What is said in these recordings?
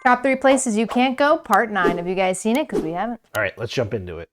Top 3 places you can't go, part 9. Have you guys seen it? Because we haven't. All right, let's jump into it.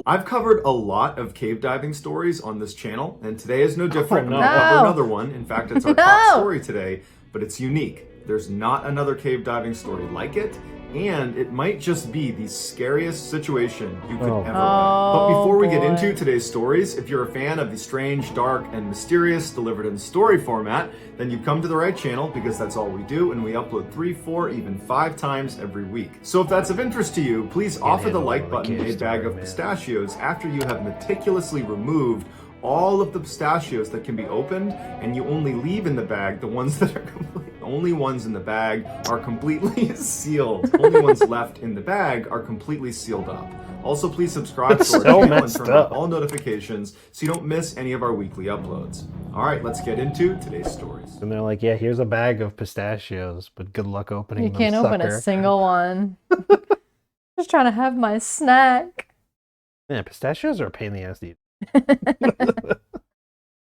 I've covered a lot of cave diving stories on this channel, and today is no different. Oh, no. I'm going to cover another one. In fact, it's our No. top story today, but it's unique. There's not another cave diving story like it, and it might just be the scariest situation you could ever. But before we get into today's stories, if you're a fan of the strange, dark, and mysterious delivered in story format, then you've come to the right channel, because that's all we do, and we upload 3, 4, even 5 times every week. So if that's of interest to you, please offer the like button a bag of pistachios after you have meticulously removed all of the pistachios that can be opened, and you only leave in the bag the ones that are only ones in the bag are completely sealed. Only ones left in the bag are completely sealed up. Also, please subscribe to our channel and turn on all notifications so you don't miss any of our weekly uploads. All right, let's get into today's stories. And they're like, yeah, here's a bag of pistachios, but good luck opening them, You can't open a single one. Just trying to have my snack. Yeah, pistachios are a pain in the ass to eat.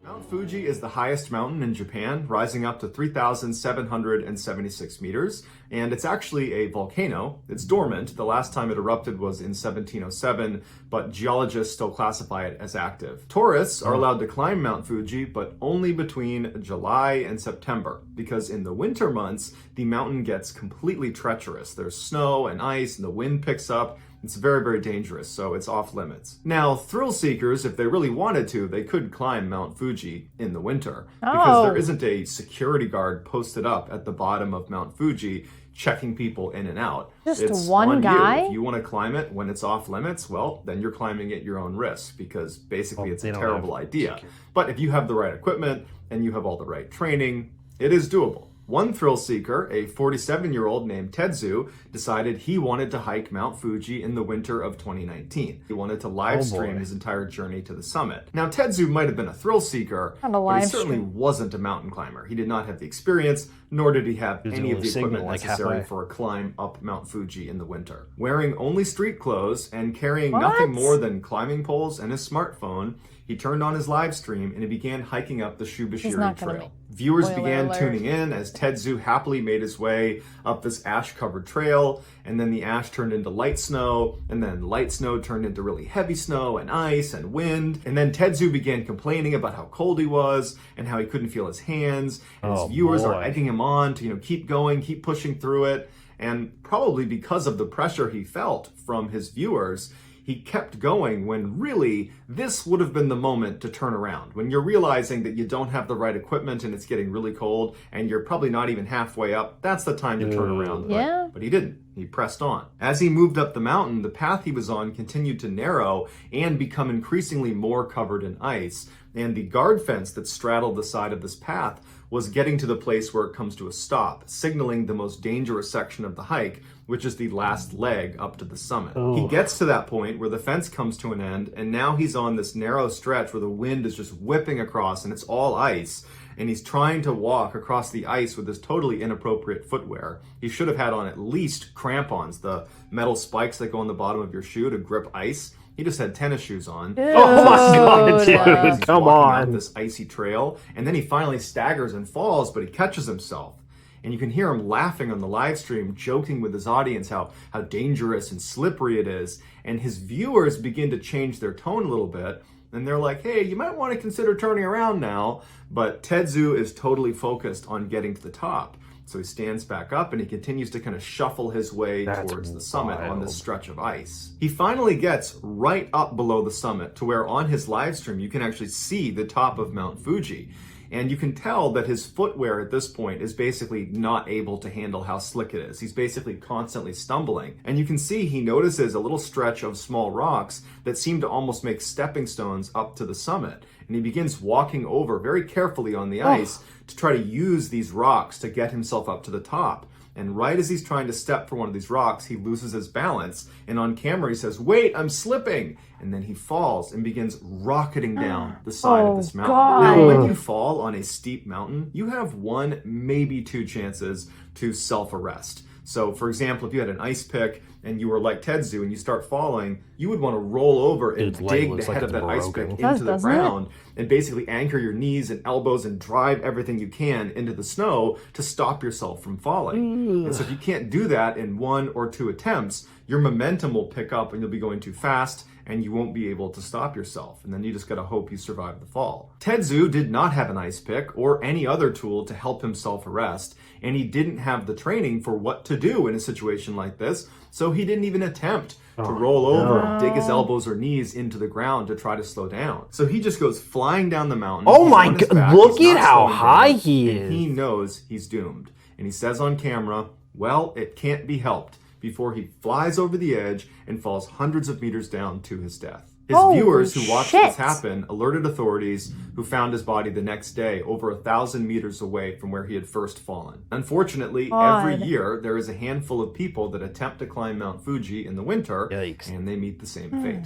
Mount Fuji is the highest mountain in Japan, rising up to 3,776 meters, and it's actually a volcano. It's dormant. The last time it erupted was in 1707, but geologists still classify it as active. Tourists are allowed to climb Mount Fuji, but only between July and September, because in the winter months, the mountain gets completely treacherous. There's snow and ice, and the wind picks up. It's very, very dangerous, so it's off limits. Now, thrill seekers, if they really wanted to, they could climb Mount Fuji in the winter, because there isn't a security guard posted up at the bottom of Mount Fuji checking people in and out. Just one guy? If you want to climb it when it's off limits, well, then you're climbing at your own risk, because basically it's a terrible idea. But if you have the right equipment and you have all the right training, it is doable. One thrill seeker, a 47-year-old named Tetsu, decided he wanted to hike Mount Fuji in the winter of 2019. He wanted to live stream his entire journey to the summit. Now, Tetsu might have been a thrill seeker, but he certainly wasn't a mountain climber. He did not have the experience, nor did he have any of the equipment necessary for a climb up Mount Fuji in the winter. Wearing only street clothes and carrying nothing more than climbing poles and his smartphone, he turned on his live stream and he began hiking up the Shubashiri Trail. Viewers began tuning in as Tetsu happily made his way up this ash-covered trail, and then the ash turned into light snow, and then light snow turned into really heavy snow and ice and wind, and then Tetsu began complaining about how cold he was and how he couldn't feel his hands, and his viewers are egging him on to, keep going, keep pushing through it, and probably because of the pressure he felt from his viewers, he kept going when really this would have been the moment to turn around. When you're realizing that you don't have the right equipment and it's getting really cold and you're probably not even halfway up, that's the time to turn around. But he didn't. He pressed on. As he moved up the mountain, the path he was on continued to narrow and become increasingly more covered in ice. And the guard fence that straddled the side of this path was getting to the place where it comes to a stop, signaling the most dangerous section of the hike, which is the last leg up to the summit. He gets to that point where the fence comes to an end, and now he's on this narrow stretch where the wind is just whipping across and it's all ice. And he's trying to walk across the ice with this totally inappropriate footwear. He should have had on at least crampons, the metal spikes that go on the bottom of your shoe to grip ice. He just had tennis shoes on. Oh my god, dude, come on. This icy trail, and then he finally staggers and falls, but he catches himself. And you can hear him laughing on the live stream, joking with his audience how dangerous and slippery it is. And his viewers begin to change their tone a little bit, and they're like, hey, you might want to consider turning around now. But Tetsu is totally focused on getting to the top. So he stands back up and he continues to kind of shuffle his way towards the summit on this stretch of ice. He finally gets right up below the summit to where on his live stream you can actually see the top of Mount Fuji. And you can tell that his footwear at this point is basically not able to handle how slick it is. He's basically constantly stumbling. And you can see he notices a little stretch of small rocks that seem to almost make stepping stones up to the summit. And he begins walking over very carefully on the ice to try to use these rocks to get himself up to the top. And right as he's trying to step for one of these rocks, he loses his balance. And on camera, he says, wait, I'm slipping. And then he falls and begins rocketing down the side of this mountain. Now, when you fall on a steep mountain, you have 1, maybe 2 chances to self-arrest. So, for example, if you had an ice pick and you were like Tetsu and you start falling, you would want to roll over and dig the head of that ice pick into the ground and basically anchor your knees and elbows and drive everything you can into the snow to stop yourself from falling. And so if you can't do that in 1 or 2 attempts, your momentum will pick up and you'll be going too fast and you won't be able to stop yourself. And then you just gotta hope you survive the fall. Tetsu did not have an ice pick or any other tool to help himself arrest, and he didn't have the training for what to do in a situation like this, so he didn't even attempt to roll over and dig his elbows or knees into the ground to try to slow down. So he just goes flying down the mountain. Oh my god, look at how high he is. He knows he's doomed. And he says on camera, well, it can't be helped, before he flies over the edge and falls hundreds of meters down to his death. His viewers who watched this happen alerted authorities, who found his body the next day over 1,000 meters away from where he had first fallen. Unfortunately, every year there is a handful of people that attempt to climb Mount Fuji in the winter, and they meet the same fate.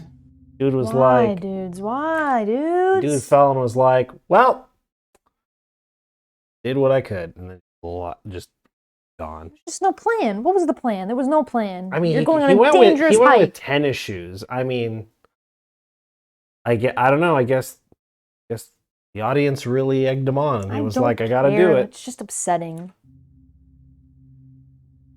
Dude was Why, dudes? Why, dudes? Dude fell and was like, well, did what I could, and then just gone. Just no plan. What was the plan? There was no plan. I mean, you're going he on a dangerous he hike. went with tennis shoes. I mean, I don't know. I guess the audience really egged him on, and he was like, I gotta do it. It's just upsetting.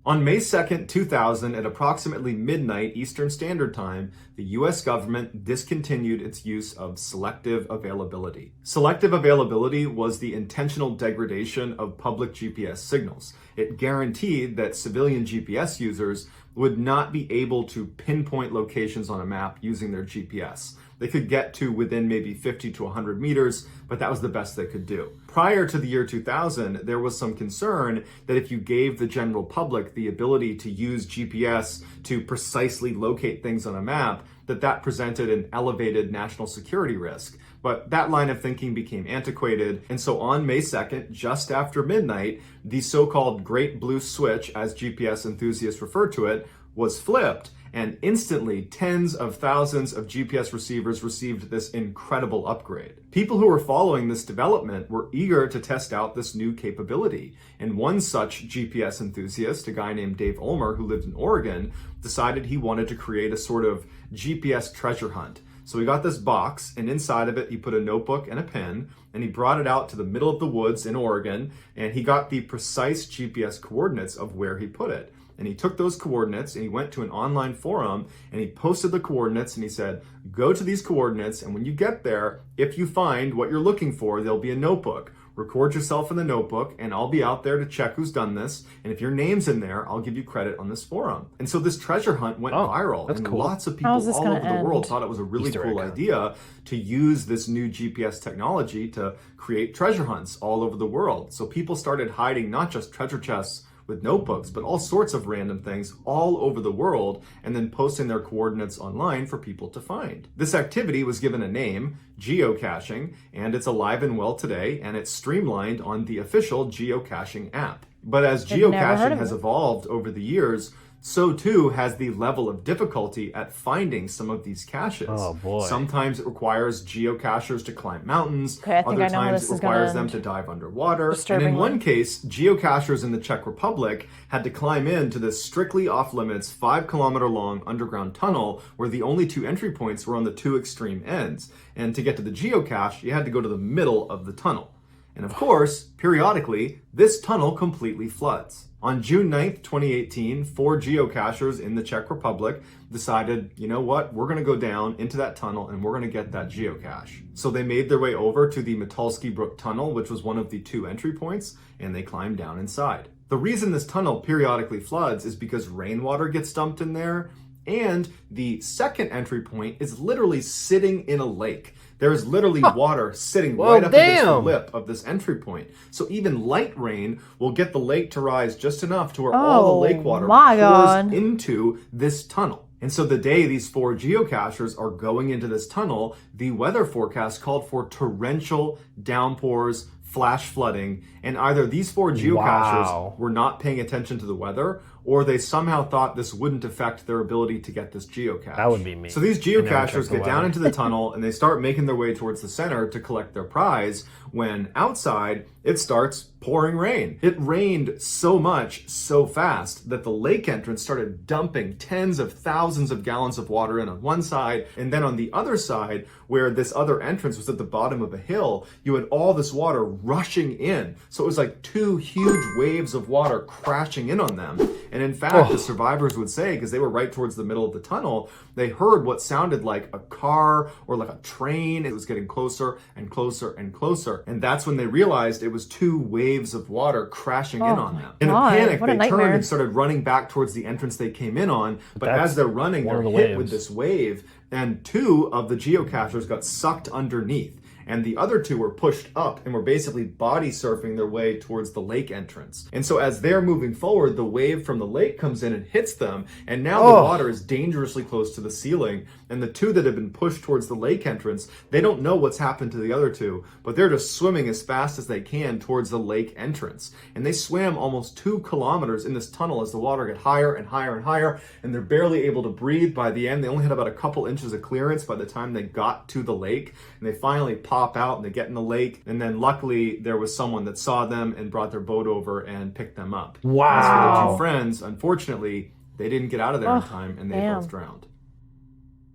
On May 2nd, 2000, at approximately midnight Eastern Standard Time, the US government discontinued its use of selective availability. Selective availability was the intentional degradation of public GPS signals. It guaranteed that civilian GPS users would not be able to pinpoint locations on a map using their GPS. They could get to within maybe 50 to 100 meters, but that was the best they could do. Prior to the year 2000, there was some concern that if you gave the general public the ability to use GPS to precisely locate things on a map, that presented an elevated national security risk. But that line of thinking became antiquated, and so on May 2nd, just after midnight, the so-called Great Blue Switch, as GPS enthusiasts refer to it, was flipped, and instantly tens of thousands of GPS receivers received this incredible upgrade. People who were following this development were eager to test out this new capability, and one such GPS enthusiast, a guy named Dave Ulmer who lived in Oregon, decided he wanted to create a sort of GPS treasure hunt. So he got this box, and inside of it he put a notebook and a pen, and he brought it out to the middle of the woods in Oregon, and he got the precise GPS coordinates of where he put it. And he took those coordinates and he went to an online forum and he posted the coordinates and he said, go to these coordinates, and when you get there, if you find what you're looking for, there'll be a notebook. Record yourself in the notebook and I'll be out there to check who's done this. And if your name's in there, I'll give you credit on this forum. And so this treasure hunt went viral, and lots of people all over the world thought it was a really cool idea to use this new GPS technology to create treasure hunts all over the world. So people started hiding not just treasure chests with notebooks, but all sorts of random things all over the world, and then posting their coordinates online for people to find. This activity was given a name, geocaching, and it's alive and well today, and it's streamlined on the official geocaching app. But as geocaching has evolved over the years, so too has the level of difficulty at finding some of these caches. Oh boy. Sometimes it requires geocachers to climb mountains. Other times it requires them to dive underwater. And in one case, geocachers in the Czech Republic had to climb into this strictly off-limits 5-kilometer long underground tunnel where the only 2 entry points were on the 2 extreme ends. And to get to the geocache, you had to go to the middle of the tunnel. And of course, periodically, this tunnel completely floods. On June 9th, 2018, 4 geocachers in the Czech Republic decided, you know what, we're going to go down into that tunnel and we're going to get that geocache. So they made their way over to the Metalski Brook Tunnel, which was one of the 2 entry points, and they climbed down inside. The reason this tunnel periodically floods is because rainwater gets dumped in there, and the second entry point is literally sitting in a lake. There is literally water sitting right up against the lip of this entry point. So even light rain will get the lake to rise just enough to where all the lake water pours into this tunnel. And so the day these 4 geocachers are going into this tunnel, the weather forecast called for torrential downpours, flash flooding, and either these 4 geocachers were not paying attention to the weather, or they somehow thought this wouldn't affect their ability to get this geocache. That would be me. So these geocachers get down into the tunnel and they start making their way towards the center to collect their prize, when outside it starts pouring rain. It rained so much, so fast, that the lake entrance started dumping tens of thousands of gallons of water in on one side, and then on the other side, where this other entrance was at the bottom of a hill, you had all this water rushing in. So it was like 2 huge waves of water crashing in on them. And in fact, the survivors would say, because they were right towards the middle of the tunnel, they heard what sounded like a car or like a train. It was getting closer and closer and closer. And that's when they realized it was 2 waves of water crashing in on them. In a panic, they turned and started running back towards the entrance they came in on. But as they're running, they're hit with this wave, and 2 of the geocachers got sucked underneath. And the other 2 were pushed up and were basically body surfing their way towards the lake entrance. And so as they're moving forward, the wave from the lake comes in and hits them, and now the water is dangerously close to the ceiling. And the 2 that have been pushed towards the lake entrance, they don't know what's happened to the other 2, but they're just swimming as fast as they can towards the lake entrance. And they swam almost 2 kilometers in this tunnel as the water got higher and higher and higher, and they're barely able to breathe by the end. They only had about a couple inches of clearance by the time they got to the lake, and they finally pop out and they get in the lake, and then luckily there was someone that saw them and brought their boat over and picked them up. Wow. As for the 2 friends, unfortunately, they didn't get out of there in time, and they both drowned.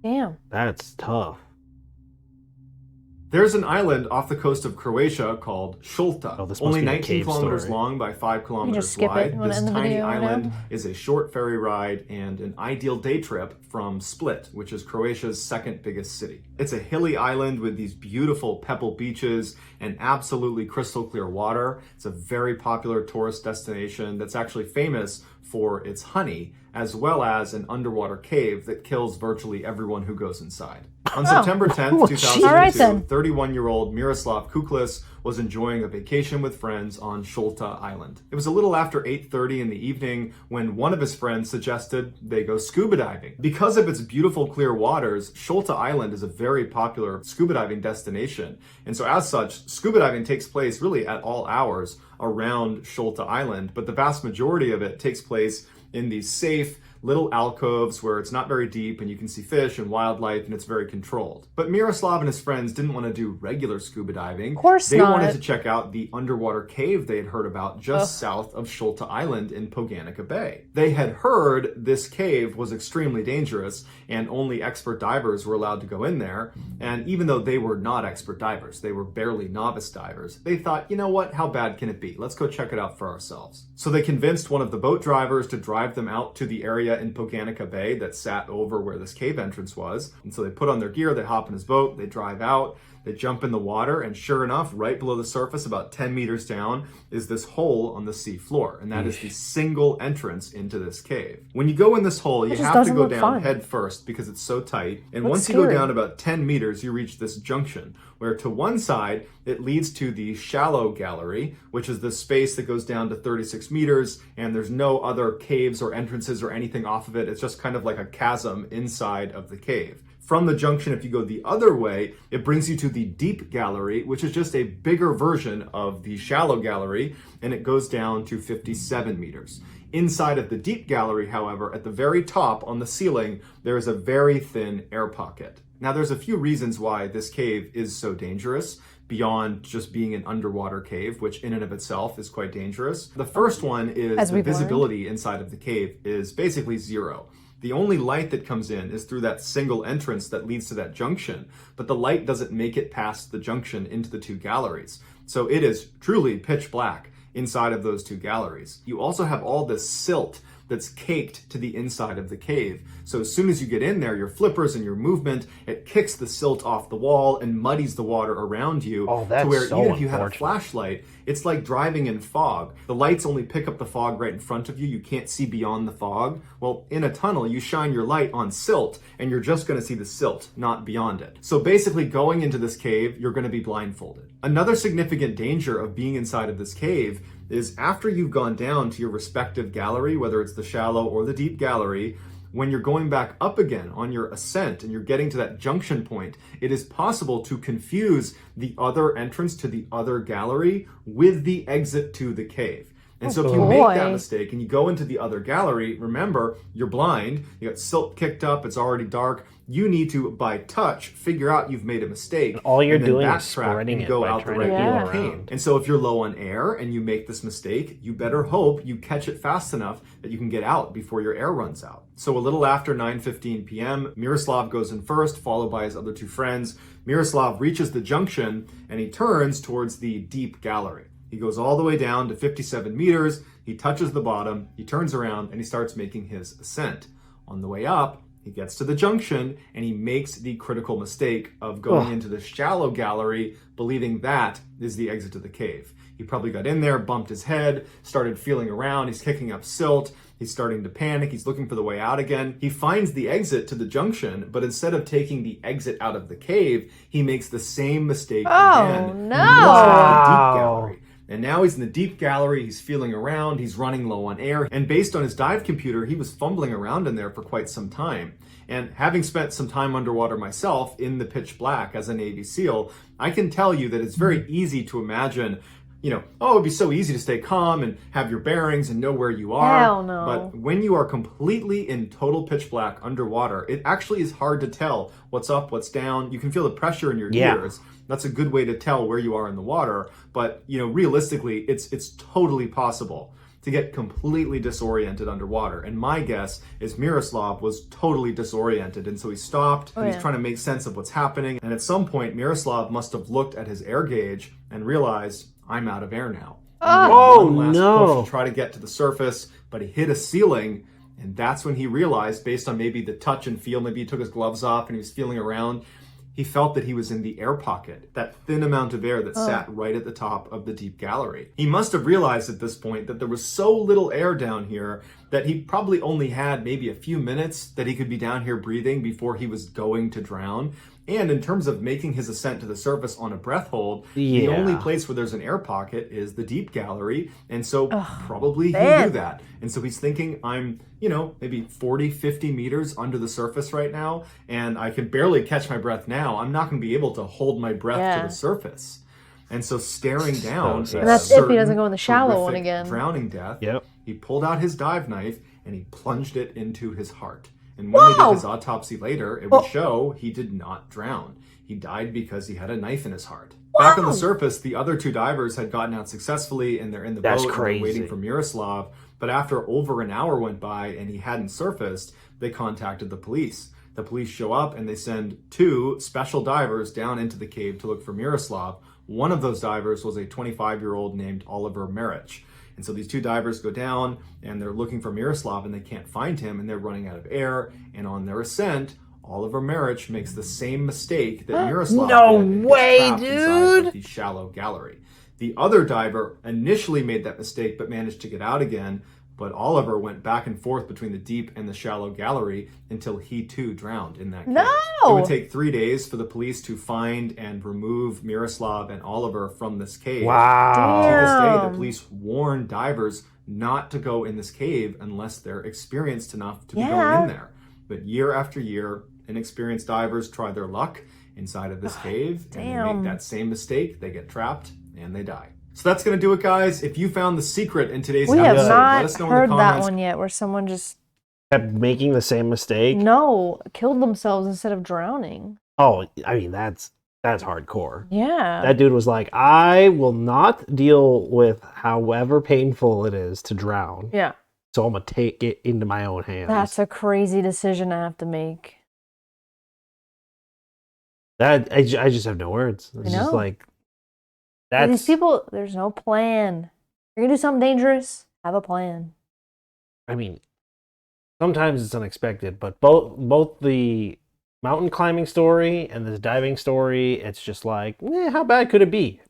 Damn. That's tough. There's an island off the coast of Croatia called Šolta, only 19 kilometers long by 5 kilometers wide. This tiny island is a short ferry ride and an ideal day trip from Split, which is Croatia's 2nd biggest city. It's a hilly island with these beautiful pebble beaches and absolutely crystal clear water. It's a very popular tourist destination that's actually famous for its honey, as well as an underwater cave that kills virtually everyone who goes inside. On September 10th, 2002, 31-year-old Miroslav Kuklis was enjoying a vacation with friends on Šolta Island. It was a little after 8:30 in the evening when one of his friends suggested they go scuba diving. Because of its beautiful clear waters, Šolta Island is a very popular scuba diving destination. And so as such, scuba diving takes place really at all hours around Šolta Island, but the vast majority of it takes place in these safe little alcoves where it's not very deep and you can see fish and wildlife and it's very controlled. But Miroslav and his friends didn't want to do regular scuba diving. Of course they not. wanted to check out the underwater cave they had heard about just south of Šolta Island in Poganica Bay. They had heard this cave was extremely dangerous and only expert divers were allowed to go in there. And even though they were not expert divers, they were barely novice divers, they thought, you know what, how bad can it be? Let's go check it out for ourselves. So they convinced one of the boat drivers to drive them out to the area in Poganica Bay that sat over where this cave entrance was. And so they put on their gear, they hop in his boat, they drive out, they jump in the water, and sure enough, right below the surface, about 10 meters down, is this hole on the sea floor. And that is the single entrance into this cave. When you go in this hole, you have to go down head first because it's so tight. And once you go down about 10 meters, you reach this junction where to one side, it leads to the shallow gallery, which is the space that goes down to 36 meters, and there's no other caves or entrances or anything off of it. It's just kind of like a chasm inside of the cave. From the junction, if you go the other way, it brings you to the deep gallery, which is just a bigger version of the shallow gallery, and it goes down to 57 meters. Inside of the deep gallery, however, at the very top on the ceiling, there is a very thin air pocket. Now, there's a few reasons why this cave is so dangerous, beyond just being an underwater cave, which in and of itself is quite dangerous. The first one is the visibility inside of the cave is basically zero. The only light that comes in is through that single entrance that leads to that junction, but the light doesn't make it past the junction into the 2 galleries. So it is truly pitch black inside of those 2 galleries. You also have all this silt that's caked to the inside of the cave. So as soon as you get in there, your flippers and your movement, it kicks the silt off the wall and muddies the water around you to where even if you had a flashlight, it's like driving in fog. The lights only pick up the fog right in front of you. You can't see beyond the fog. Well, in a tunnel, you shine your light on silt and you're just gonna see the silt, not beyond it. So basically going into this cave, you're gonna be blindfolded. Another significant danger of being inside of this cave is after you've gone down to your respective gallery, whether it's the shallow or the deep gallery, when you're going back up again on your ascent and you're getting to that junction point, it is possible to confuse the other entrance to the other gallery with the exit to the cave. And so if you make that mistake and you go into the other gallery, remember, you're blind, you got silt kicked up, it's already dark. You need to, by touch, figure out you've made a mistake. And all you're doing is spreading and go out the right way. And so if you're low on air and you make this mistake, you better hope you catch it fast enough that you can get out before your air runs out. So a little after 9:15 p.m., Miroslav goes in first, followed by his other two friends. Miroslav reaches the junction and he turns towards the deep gallery. He goes all the way down to 57 meters, he touches the bottom, he turns around, and he starts making his ascent. On the way up, he gets to the junction, and he makes the critical mistake of going into the shallow gallery, believing that is the exit to the cave. He probably got in there, bumped his head, started feeling around, he's kicking up silt, he's starting to panic, he's looking for the way out again. He finds the exit to the junction, but instead of taking the exit out of the cave, he makes the same mistake again. Oh, no! Deep gallery. And now he's in the deep gallery, he's feeling around, he's running low on air, and based on his dive computer, he was fumbling around in there for quite some time. And having spent some time underwater myself in the pitch black as a Navy SEAL, I can tell you that it's very easy to imagine, it'd be so easy to stay calm and have your bearings and know where you are. Hell no. But when you are completely in total pitch black underwater, it actually is hard to tell what's up, what's down. You can feel the pressure in your ears. That's a good way to tell where you are in the water. But, realistically, it's totally possible to get completely disoriented underwater. And my guess is Miroslav was totally disoriented. And so he stopped, and he's trying to make sense of what's happening. And at some point, Miroslav must have looked at his air gauge and realized, I'm out of air now. One last push to try to get to the surface, but he hit a ceiling. And that's when he realized, based on maybe the touch and feel, maybe he took his gloves off and he was feeling around, he felt that he was in the air pocket, that thin amount of air that sat right at the top of the deep gallery. He must have realized at this point that there was so little air down here that he probably only had maybe a few minutes that he could be down here breathing before he was going to drown. And in terms of making his ascent to the surface on a breath hold, the only place where there's an air pocket is the deep gallery. And so probably he knew that. And so he's thinking, I'm, maybe 40, 50 meters under the surface right now, and I can barely catch my breath now. I'm not going to be able to hold my breath to the surface. And so staring down, and that's if he doesn't go in the shallow one again. Drowning death. He pulled out his dive knife and he plunged it into his heart. And when they did his autopsy later, it would show he did not drown. He died because he had a knife in his heart. Back on the surface, the other two divers had gotten out successfully, and they're in the boat and they're waiting for Miroslav. But after over an hour went by and he hadn't surfaced, they contacted the police. The police show up and they send two special divers down into the cave to look for Miroslav. One of those divers was a 25-year-old named Oliver Marich. And so these two divers go down and they're looking for Miroslav and they can't find him and they're running out of air. And on their ascent, Oliver Marich makes the same mistake that Miroslav did. No way, dude! The shallow gallery. The other diver initially made that mistake but managed to get out again. But Oliver went back and forth between the deep and the shallow gallery until he too drowned in that cave. It would take 3 days for the police to find and remove Miroslav and Oliver from this cave. Wow. To this day, the police warn divers not to go in this cave unless they're experienced enough to be going in there. But year after year, inexperienced divers try their luck inside of this cave, and they make that same mistake. They get trapped and they die. So that's going to do it, guys. If you found the secret in today's episode, let us know in the comments. We have not heard that one yet, where someone just kept making the same mistake. No, killed themselves instead of drowning. Oh, I mean, that's hardcore. Yeah. That dude was like, I will not deal with however painful it is to drown. Yeah. So I'm going to take it into my own hands. That's a crazy decision I have to make. That I just have no words. It's just like, these people, there's no plan. You're going to do something dangerous, have a plan. I mean, sometimes it's unexpected, but both the mountain climbing story and this diving story, it's just like, how bad could it be?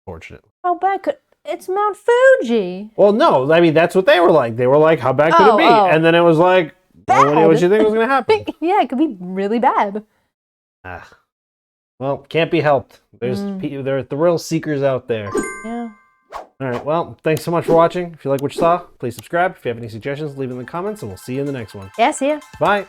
Fortunately. How bad could... It's Mount Fuji. Well, no, I mean, that's what they were like. They were like, how bad could it be? And then it was like, bad. What do you think was going to happen? Yeah, it could be really bad. Well, can't be helped. There are thrill seekers out there. Yeah. All right, well, thanks so much for watching. If you like what you saw, please subscribe. If you have any suggestions, leave them in the comments, and we'll see you in the next one. Yeah, see ya. Bye.